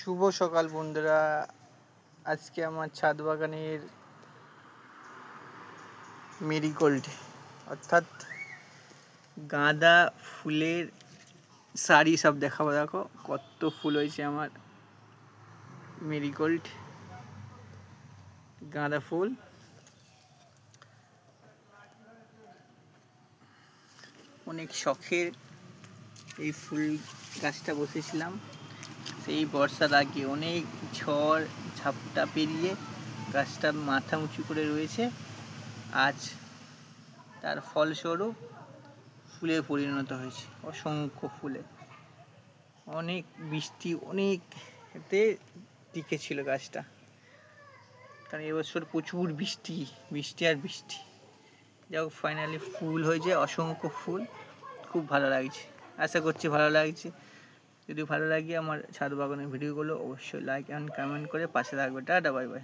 শুভ সকাল বন্ধুরা। আজকে আমার ছাদ বাগানের মেরিগোল্ড অর্থাৎ গাঁদা ফুলের শাড়ি সব দেখাবো। দেখো কত ফুল হয়েছে আমার মেরিগোল্ড গাঁদা ফুল। অনেক শখের এই ফুল গাছটা বসেছিলাম সেই বর্ষার আগে। অনেক ঝড় ঝাপটা পেরিয়ে গাছটা মাথা উঁচু করে রয়েছে। আজ তার ফলস্বরূপ ফুলে পরিণত হয়েছে, অসংখ্য ফুলে। অনেক বৃষ্টি অনেক এতে টিকেছিল গাছটা, কারণ এবছর প্রচুর বৃষ্টি আর বৃষ্টি। যাই হোক, ফাইনালি ফুল হয়েছে, অসংখ্য ফুল। খুব ভালো লাগছে, আশা করছি ভালো লাগছে। যদি ভালো লাগে আমার ছাদ বাগানের ভিডিওগুলো অবশ্যই লাইক অ্যান্ড কমেন্ট করে পাশে থাকবে। Tata, bye bye.